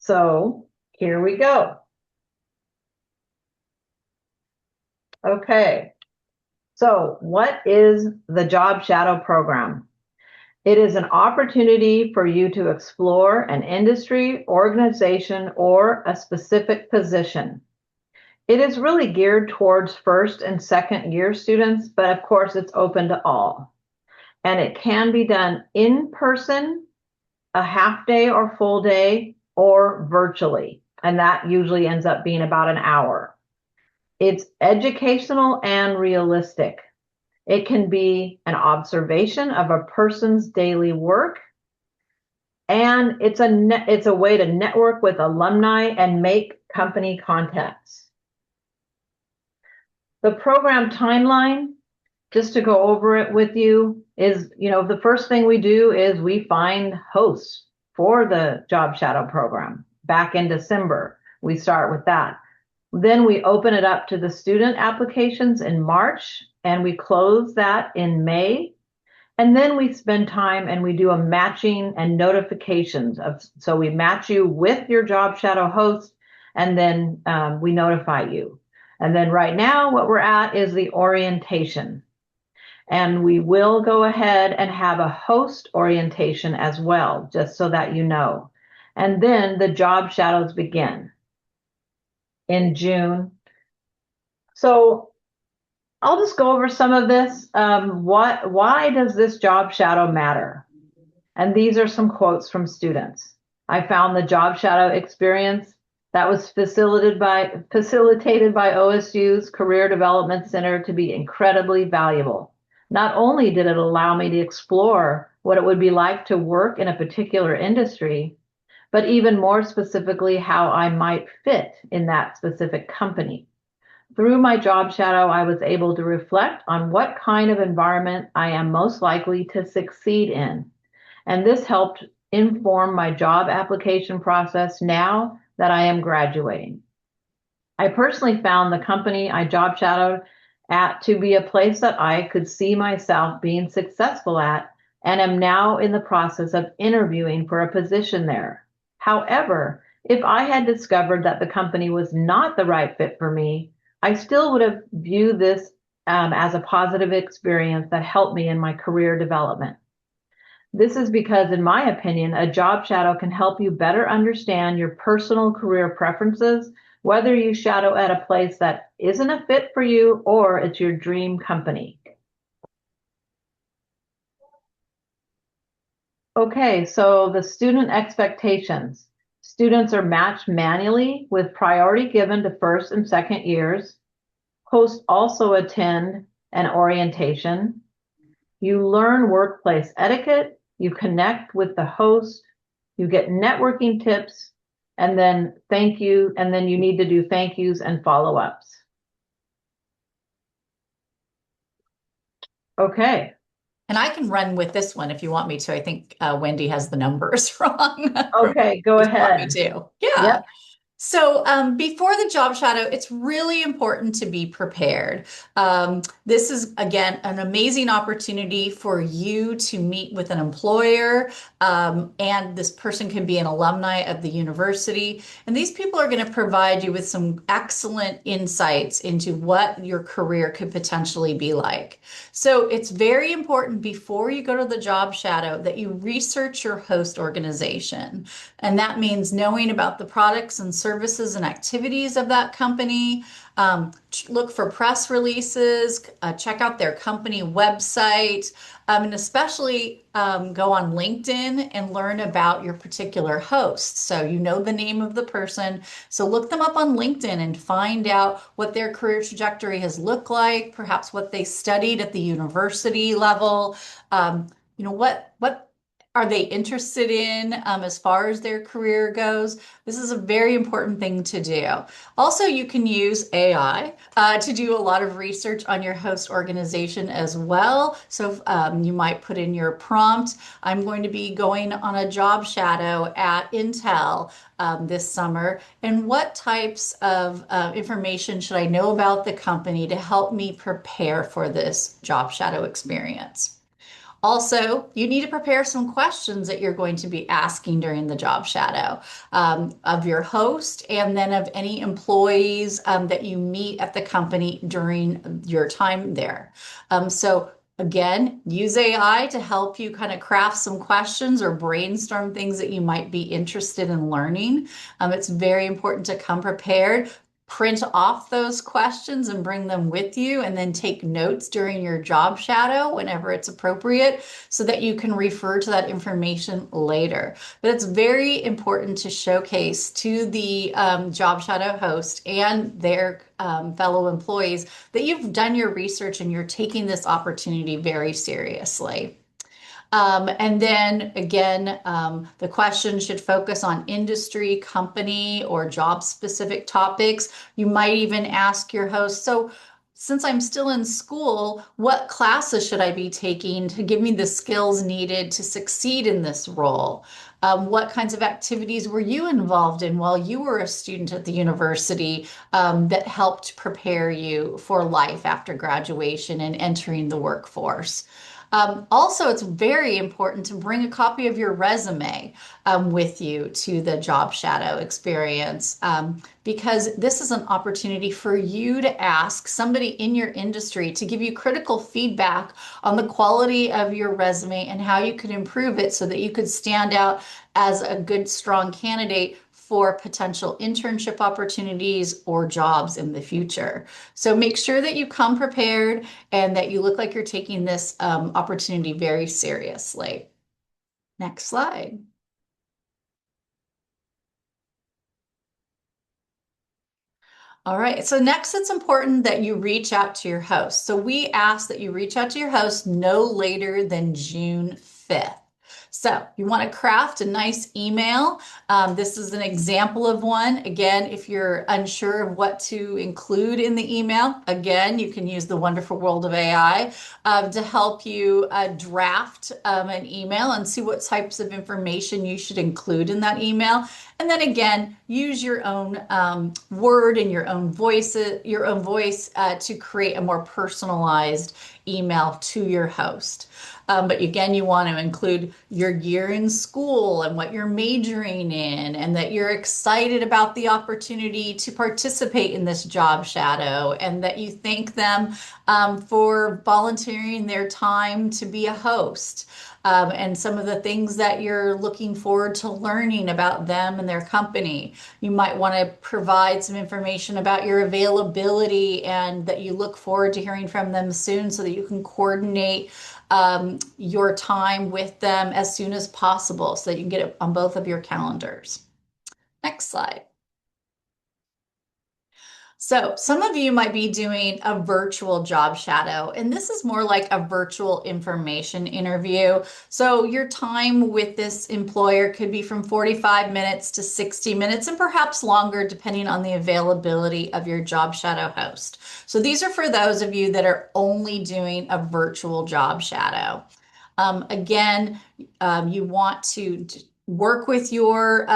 So here we go. Okay. So what is the Job Shadow Program? It is an opportunity for you to explore an industry, organization, or a specific position. It is really geared towards first and second year students, but of course it's open to all. And it can be done in person, a half day or full day, or virtually. And that usually ends up being about an hour. It's educational and realistic. It can be an observation of a person's daily work, and it's a way to network with alumni and make company contacts. The program timeline, just to go over it with you, is, the first thing we do is we find hosts for the Job Shadow program. Back in December, we start with that. Then we open it up to the student applications in March, and we close that in May. And then we spend time and we do a matching and notifications so we match you with your Job Shadow host, and then we notify you. And then right now what we're at is the orientation. And we will go ahead and have a host orientation as well, just so that you know. And then the Job Shadows begin in June. So I'll just go over some of this. Why does this Job Shadow matter? And these are some quotes from students. I found the Job Shadow experience that was facilitated by OSU's Career Development Center to be incredibly valuable. Not only did it allow me to explore what it would be like to work in a particular industry, but even more specifically, how I might fit in that specific company. Through my Job Shadow, I was able to reflect on what kind of environment I am most likely to succeed in. And this helped inform my job application process now that I am graduating. I personally found the company I job shadowed at to be a place that I could see myself being successful at, and am now in the process of interviewing for a position there. However, if I had discovered that the company was not the right fit for me, I still would have viewed this as a positive experience that helped me in my career development. This is because, in my opinion, a job shadow can help you better understand your personal career preferences, whether you shadow at a place that isn't a fit for you or it's your dream company. Okay, so the student expectations. Students are matched manually with priority given to first and second years. Hosts also attend an orientation. You learn workplace etiquette, you connect with the host, you get networking tips, and then thank you, and then you need to do thank yous and follow-ups. Okay. And I can run with this one if you want me to. I think Wendy has the numbers wrong. Okay, go If you want ahead. me to. Yeah. Yep. So before the job shadow, it's really important to be prepared. This is, again, an amazing opportunity for you to meet with an employer, and this person can be an alumni of the university. And these people are going to provide you with some excellent insights into what your career could potentially be like. So it's very important before you go to the job shadow that you research your host organization. And that means knowing about the products and services and activities of that company. Look for press releases, check out their company website, and especially go on LinkedIn and learn about your particular host. So you know the name of the person. So look them up on LinkedIn and find out what their career trajectory has looked like, perhaps what they studied at the university level. What are they interested in as far as their career goes? This is a very important thing to do. Also, you can use AI to do a lot of research on your host organization as well. So you might put in your prompt, I'm going to be going on a job shadow at Intel this summer, and what types of information should I know about the company to help me prepare for this job shadow experience? Also, you need to prepare some questions that you're going to be asking during the job shadow of your host and then of any employees that you meet at the company during your time there. So again, use AI to help you kind of craft some questions or brainstorm things that you might be interested in learning. It's very important to come prepared. Print off those questions and bring them with you, and then take notes during your job shadow whenever it's appropriate so that you can refer to that information later. But it's very important to showcase to the job shadow host and their fellow employees that you've done your research and you're taking this opportunity very seriously. And then again, the question should focus on industry, company, or job specific topics. You might even ask your host, so since I'm still in school, what classes should I be taking to give me the skills needed to succeed in this role? What kinds of activities were you involved in while you were a student at the university that helped prepare you for life after graduation and entering the workforce? Also, it's very important to bring a copy of your resume with you to the job shadow experience because this is an opportunity for you to ask somebody in your industry to give you critical feedback on the quality of your resume and how you could improve it so that you could stand out as a good, strong candidate for potential internship opportunities or jobs in the future. So make sure that you come prepared and that you look like you're taking this opportunity very seriously. Next slide. All right, so next it's important that you reach out to your host. So we ask that you reach out to your host no later than June 5th. So you want to craft a nice email. This is an example of one. Again, if you're unsure of what to include in the email, again, you can use the wonderful world of AI to help you draft an email and see what types of information you should include in that email. And then again, use your own word and your own voice to create a more personalized email to your host. But again, you want to include your year in school and what you're majoring in, and that you're excited about the opportunity to participate in this job shadow, and that you thank them for volunteering their time to be a host. And some of the things that you're looking forward to learning about them and their company. You might want to provide some information about your availability and that you look forward to hearing from them soon so that you can coordinate your time with them as soon as possible so that you can get it on both of your calendars. Next slide. So some of you might be doing a virtual job shadow, and this is more like a virtual information interview. So your time with this employer could be from 45 minutes to 60 minutes and perhaps longer depending on the availability of your job shadow host. So these are for those of you that are only doing a virtual job shadow. Again, you want to work with your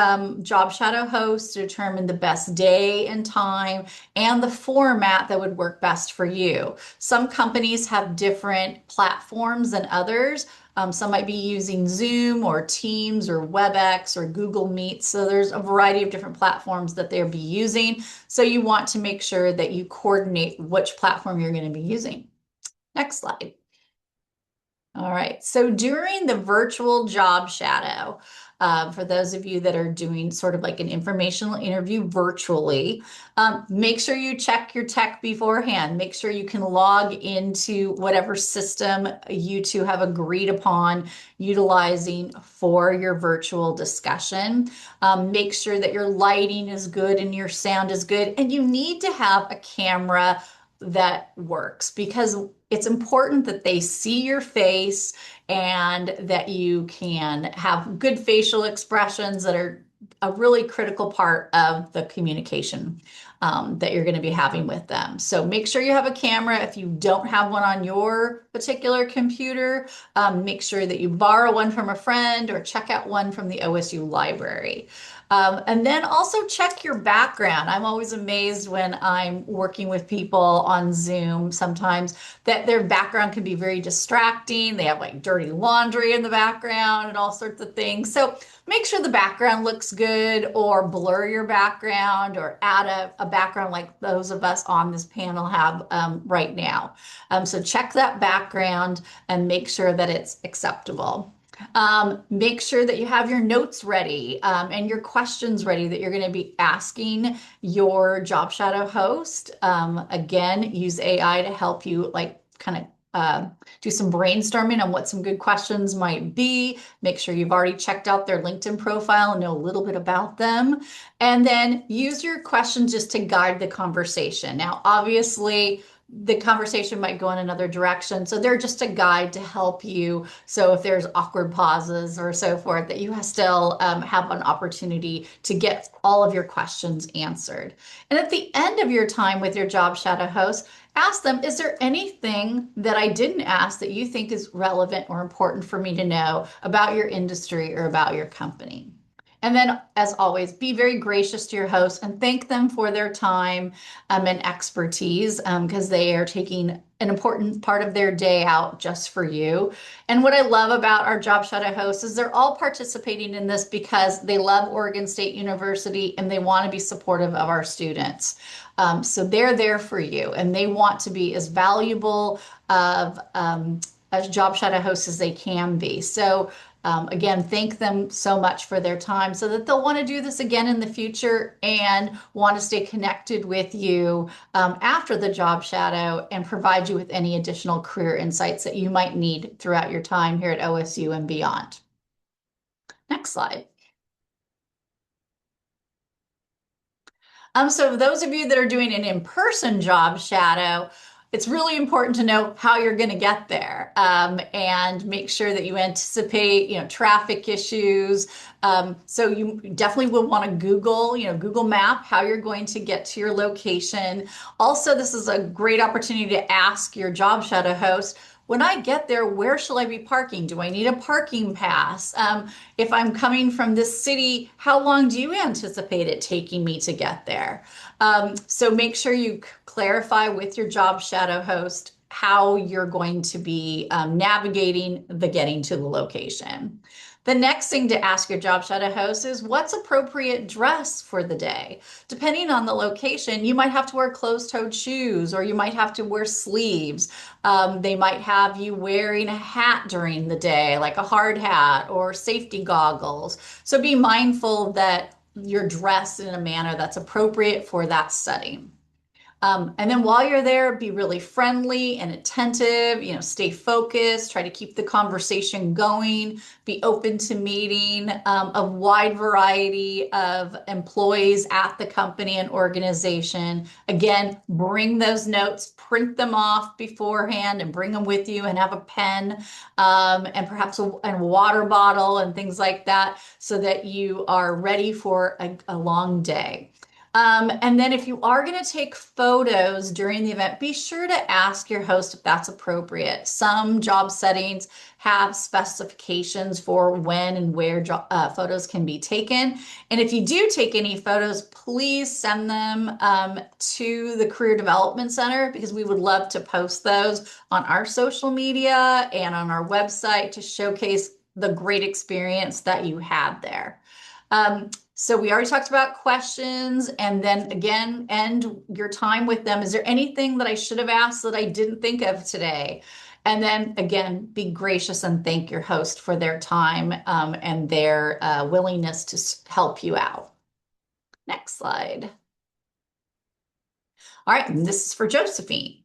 job shadow host to determine the best day and time and the format that would work best for you. Some companies have different platforms than others. Some might be using Zoom or Teams or WebEx or Google Meet. So there's a variety of different platforms that they'll be using. So you want to make sure that you coordinate which platform you're going to be using. Next slide. All right, so during the virtual job shadow, for those of you that are doing sort of like an informational interview virtually, make sure you check your tech beforehand. Make sure you can log into whatever system you two have agreed upon utilizing for your virtual discussion. Make sure that your lighting is good and your sound is good, and you need to have a camera that works because it's important that they see your face and that you can have good facial expressions that are a really critical part of the communication that you're going to be having with them. So make sure you have a camera. If you don't have one on your particular computer, make sure that you borrow one from a friend or check out one from the OSU library. And then also check your background. I'm always amazed when I'm working with people on Zoom sometimes that their background can be very distracting. They have like dirty laundry in the background and all sorts of things. So make sure the background looks good, or blur your background, or add a background like those of us on this panel have right now. So check that background and make sure that it's acceptable. Make sure that you have your notes ready and your questions ready that you're going to be asking your Job Shadow host. Again, use AI to help you like kind of do some brainstorming on what some good questions might be. Make sure you've already checked out their LinkedIn profile and know a little bit about them. And then use your questions just to guide the conversation. Now, obviously, the conversation might go in another direction. So they're just a guide to help you. So if there's awkward pauses or so forth, that you still have an opportunity to get all of your questions answered. And at the end of your time with your Job Shadow host, ask them, is there anything that I didn't ask that you think is relevant or important for me to know about your industry or about your company? And then, as always, be very gracious to your hosts and thank them for their time and expertise because they are taking an important part of their day out just for you. And what I love about our Job Shadow hosts is they're all participating in this because they love Oregon State University and they want to be supportive of our students. So they're there for you and they want to be as valuable of as Job Shadow hosts as they can be. So again, thank them so much for their time so that they'll want to do this again in the future and want to stay connected with you after the Job Shadow and provide you with any additional career insights that you might need throughout your time here at OSU and beyond. Next slide. So those of you that are doing an in-person Job Shadow, it's really important to know how you're going to get there and make sure that you anticipate, traffic issues. So you definitely will want to Google Map how you're going to get to your location. Also, this is a great opportunity to ask your Job Shadow host, when I get there, where shall I be parking? Do I need a parking pass? If I'm coming from this city, how long do you anticipate it taking me to get there? So make sure you clarify with your Job Shadow host how you're going to be navigating the getting to the location. The next thing to ask your Job Shadow host is what's appropriate dress for the day? Depending on the location, you might have to wear closed-toed shoes or you might have to wear sleeves. They might have you wearing a hat during the day, like a hard hat or safety goggles. So be mindful that you're dressed in a manner that's appropriate for that setting. And then while you're there, be really friendly and attentive, stay focused, try to keep the conversation going, be open to meeting a wide variety of employees at the company and organization. Again, bring those notes, print them off beforehand and bring them with you and have a pen and perhaps a water bottle and things like that so that you are ready for a long day. And then if you are going to take photos during the event, be sure to ask your host if that's appropriate. Some job settings have specifications for when and where photos can be taken. And if you do take any photos, please send them to the Career Development Center because we would love to post those on our social media and on our website to showcase the great experience that you had there. So we already talked about questions and then again, end your time with them. Is there anything that I should have asked that I didn't think of today? And then again, be gracious and thank your host for their time and their willingness to help you out. Next slide. All right, and this is for Josephine.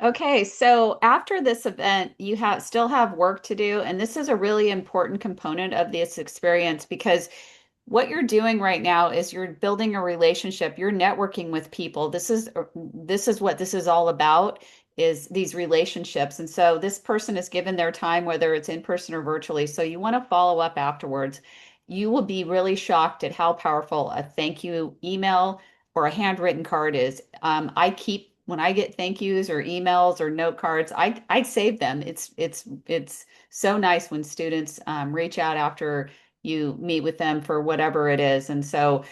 Okay, so after this event, you still have work to do, and this is a really important component of this experience because what you're doing right now is you're building a relationship, you're networking with people. This is what this is all about, is these relationships. And so this person is given their time, whether it's in person or virtually. So you want to follow up afterwards. You will be really shocked at how powerful a thank you email or a handwritten card is. When I get thank yous or emails or note cards, I save them. It's so nice when students reach out after you meet with them for whatever it is. And so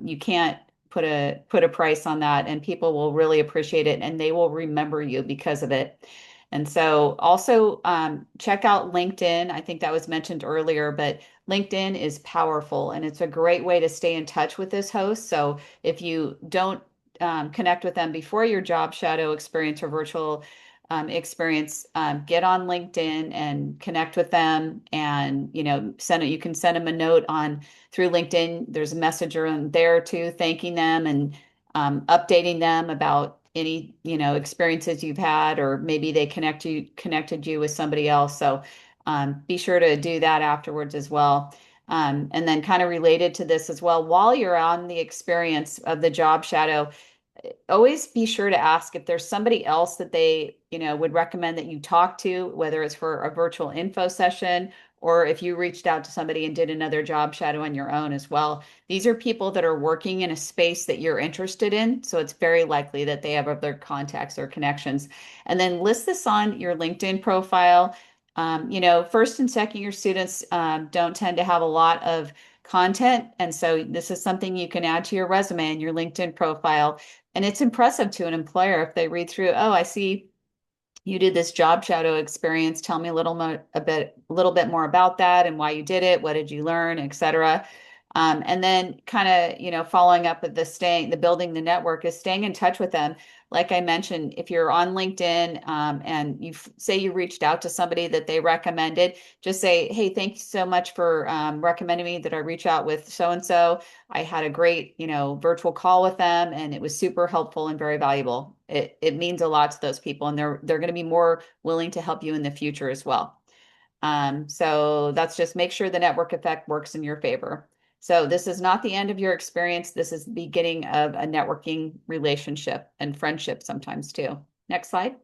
you can't put a price on that, and people will really appreciate it and they will remember you because of it. And so also check out LinkedIn. I think that was mentioned earlier, but LinkedIn is powerful and it's a great way to stay in touch with this host. So if you don't connect with them before your job shadow experience or virtual experience, get on LinkedIn and connect with them. And you can send them a note on through LinkedIn. There's a messenger in there too, thanking them and updating them about any experiences you've had, or maybe they connected you with somebody else. So be sure to do that afterwards as well. And then kind of related to this as well, while you're on the experience of the job shadow, always be sure to ask if there's somebody else that they, would recommend that you talk to, whether it's for a virtual info session or if you reached out to somebody and did another job shadow on your own as well. These are people that are working in a space that you're interested in, so it's very likely that they have other contacts or connections. And then list this on your LinkedIn profile. First and second year students don't tend to have a lot of content, and so this is something you can add to your resume and your LinkedIn profile. And it's impressive to an employer if they read through, oh, I see you did this job shadow experience. Tell me a little bit more about that and why you did it. What did you learn, et cetera. And then kind of, following up with the building the network is staying in touch with them. Like I mentioned, if you're on LinkedIn and you say you reached out to somebody that they recommended, just say, hey, thank you so much for recommending me that I reach out with so-and-so. I had a great, virtual call with them and it was super helpful and very valuable. It means a lot to those people, and they're going to be more willing to help you in the future as well. So that's just make sure the network effect works in your favor. So this is not the end of your experience. This is the beginning of a networking relationship and friendship sometimes too. Next slide.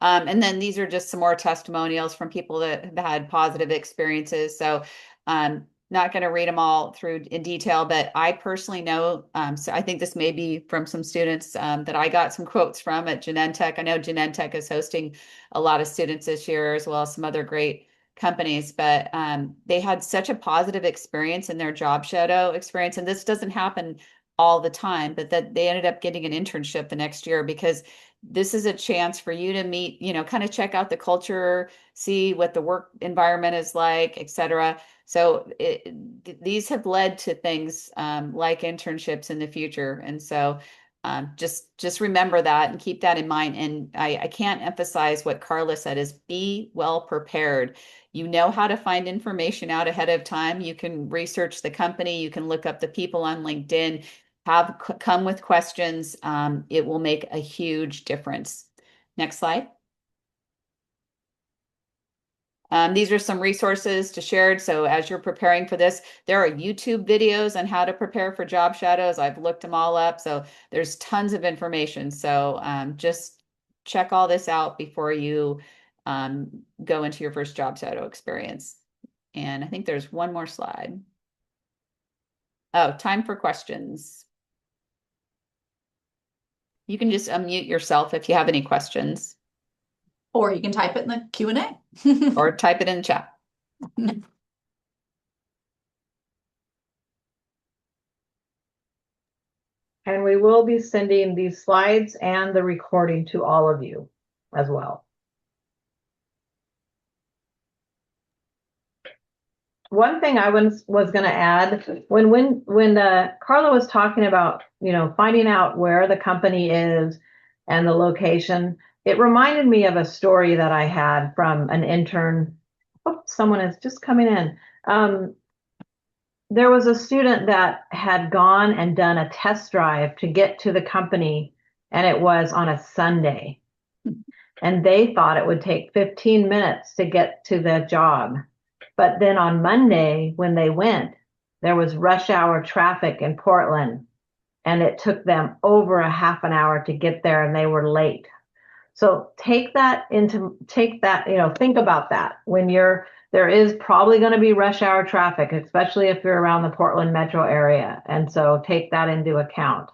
And then these are just some more testimonials from people that have had positive experiences. So not going to read them all through in detail, but I personally know, so I think this may be from some students that I got some quotes from at Genentech. I know Genentech is hosting a lot of students this year, as well as some other great companies, but they had such a positive experience in their job shadow experience. And this doesn't happen all the time, but that they ended up getting an internship the next year, because this is a chance for you to meet, kind of check out the culture, see what the work environment is like, et cetera. So these have led to things like internships in the future. And so just remember that and keep that in mind. And I can't emphasize what Carla said is be well prepared. You know how to find information out ahead of time. You can research the company. You can look up the people on LinkedIn, come with questions. It will make a huge difference. Next slide. These are some resources to share. So as you're preparing for this, there are YouTube videos on how to prepare for job shadows. I've looked them all up. So there's tons of information. So just check all this out before you go into your first job shadow experience. And I think there's one more slide. Oh, time for questions. You can just unmute yourself if you have any questions. Or you can type it in the Q&A. Or type it in the chat. And we will be sending these slides and the recording to all of you as well. One thing I was going to add, when Carla was talking about, finding out where the company is and the location, it reminded me of a story that I had from an intern. Oh, someone is just coming in. There was a student that had gone and done a test drive to get to the company, and it was on a Sunday. And they thought it would take 15 minutes to get to the job. But then on Monday, when they went, there was rush hour traffic in Portland, and it took them over a half an hour to get there, and they were late. So think about that when there is probably going to be rush hour traffic, especially if you're around the Portland metro area. And so take that into account.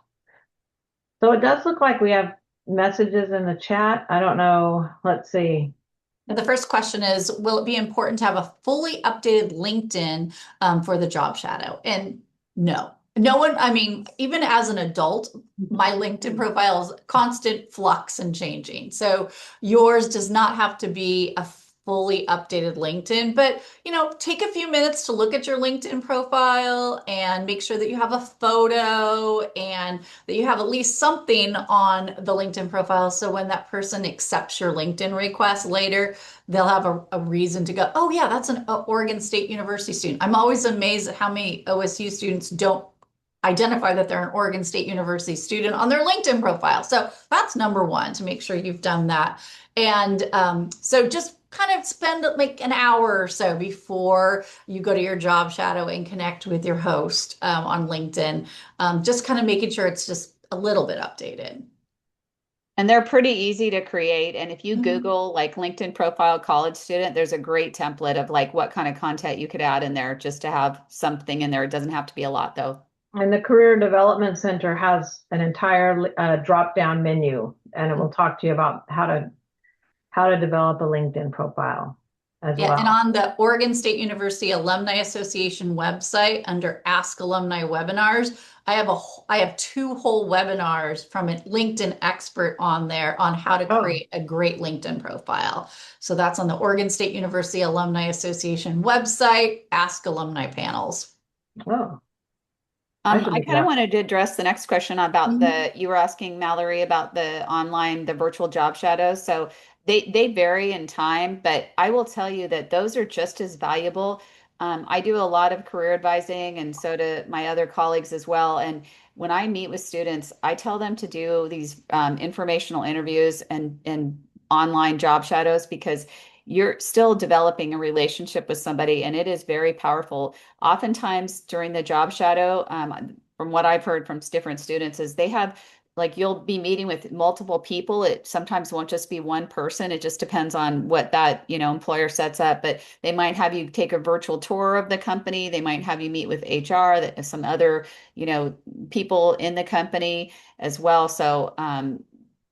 So it does look like we have messages in the chat. I don't know. Let's see. And the first question is, will it be important to have a fully updated LinkedIn for the job shadow? And no, no one, I mean, even as an adult, my LinkedIn profile is constant flux and changing. So yours does not have to be a fully updated LinkedIn, but take a few minutes to look at your LinkedIn profile and make sure that you have a photo and that you have at least something on the LinkedIn profile. So when that person accepts your LinkedIn request later, they'll have a reason to go, oh yeah, that's an Oregon State University student. I'm always amazed at how many OSU students don't identify that they're an Oregon State University student on their LinkedIn profile. So that's number one, to make sure you've done that. And so just kind of spend like an hour or so before you go to your job shadow and connect with your host on LinkedIn, just kind of making sure it's just a little bit updated. And they're pretty easy to create. And if you Mhm. Google like LinkedIn profile college student, there's a great template of like what kind of content you could add in there just to have something in there. It doesn't have to be a lot though. And the Career Development Center has an entire drop-down menu, and it will talk to you about how to develop a LinkedIn profile as Yeah, and well. on the Oregon State University Alumni Association website under Ask Alumni Webinars, I have two whole webinars from a LinkedIn expert on there on how to Oh, create a great LinkedIn profile. So that's on the Oregon State University Alumni Association website, Ask Alumni Panels. oh, I should I look it kind of up. wanted to address the next question about Mhm. you were asking Mallory about the virtual job shadows. So they vary in time, but I will tell you that those are just as valuable. I do a lot of career advising, and so do my other colleagues as well. And when I meet with students, I tell them to do these informational interviews and online job shadows because you're still developing a relationship with somebody, and it is very powerful. Oftentimes during the job shadow, from what I've heard from different students, is they have like you'll be meeting with multiple people. It sometimes won't just be one person. It just depends on what that, employer sets up. But they might have you take a virtual tour of the company. They might have you meet with HR, some other, people in the company as well. So,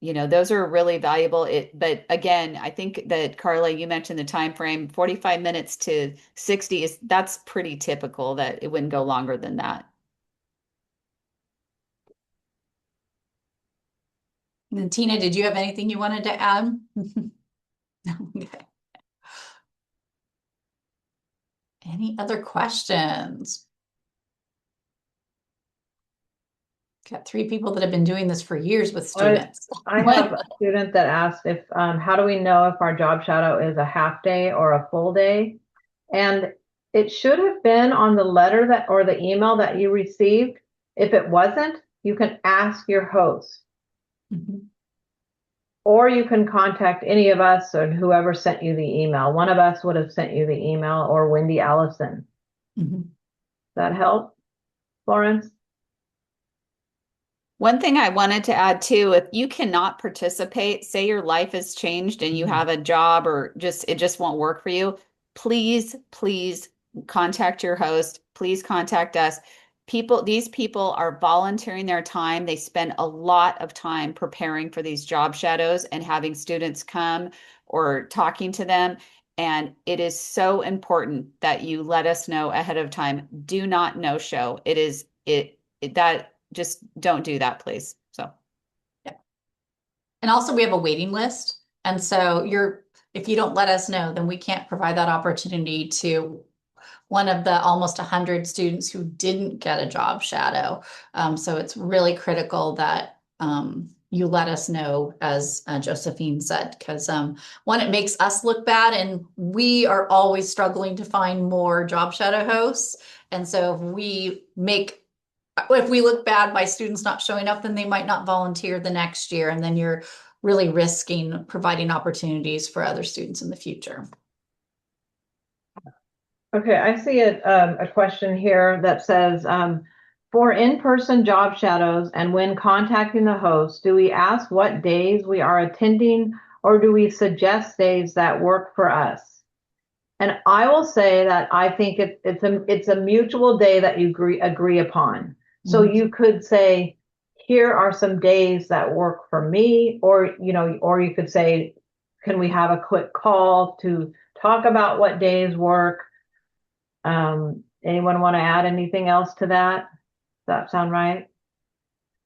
those are really valuable. But again, I think that Carla, you mentioned the time frame, 45 minutes to 60 that's pretty typical that it wouldn't go longer than that. And then Tina, did you have anything you wanted to add? Okay. Any other questions? Got three people that have been doing this for years with I, students. I have a student that asked if, how do we know if our job shadow is a half day or a full day? And it should have been on the letter that, or the email that you received. If it wasn't, you can ask your host, Mhm. or you can contact any of us or whoever sent you the email. One of us would have sent you the email, or Wendy Allison. Mhm. Does that help, Florence? One thing I wanted to add too, if you cannot participate, say your life has changed and you have a job or it just won't work for you, please contact your host. Please contact us. These people are volunteering their time. They spend a lot of time preparing for these job shadows and having students come or talking to them. And it is so important that you let us know ahead of time. Do not no show. That just don't do that, please. So, Yeah. And also we have a waiting list. And so if you don't let us know, then we can't provide that opportunity to one of the almost 100 students who didn't get a job shadow. So it's really critical that you let us know, as Josephine said, because one, it makes us look bad, and we are always struggling to find more job shadow hosts. And so if we look bad by students not showing up, then they might not volunteer the next year, and then you're really risking providing opportunities for other students in the future. Okay, I see a question here that says, for in-person job shadows and when contacting the host, do we ask what days we are attending, or do we suggest days that work for us? And I will say that I think it's a mutual day that you agree upon. So Mhm. you could say, here are some days that work for me, or you could say, can we have a quick call to talk about what days work? Anyone want to add anything else to that? Does that sound right?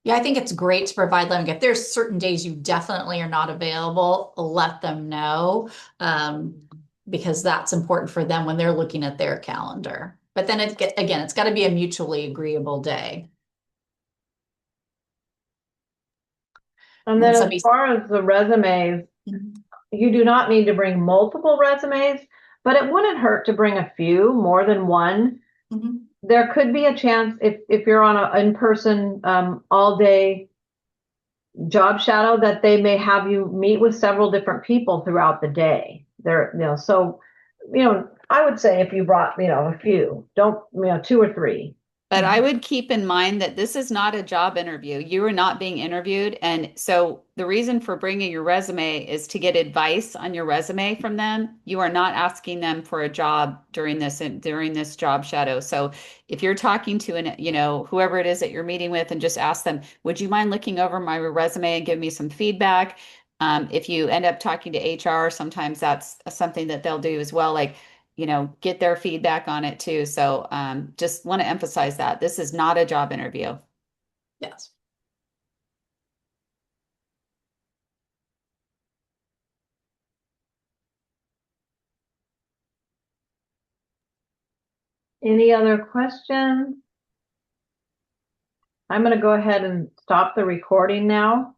Yeah, I think it's great to provide them. If there's certain days you definitely are not available, let them know, because that's important for them when they're looking at their calendar. But then again, it's got to be a mutually agreeable day. And When then as somebody's far as the resumes, you do not need to bring multiple resumes, but it wouldn't hurt to bring a few, more than one. Mhm. There could be a chance if you're on an in-person all day job shadow that they may have you meet with several different people throughout the day. There, so I would say if you brought, a few, don't, two or three. But I would keep in mind that this is not a job interview. You are not being interviewed. And so the reason for bringing your resume is to get advice on your resume from them. You are not asking them for a job during this job shadow. So if you're talking to whoever it is that you're meeting with and just ask them, would you mind looking over my resume and give me some feedback? If you end up talking to HR, sometimes that's something that they'll do as well. Like, get their feedback on it too. So just want to emphasize that this is not a job interview. Yes. Any other questions? I'm going to go ahead and stop the recording now.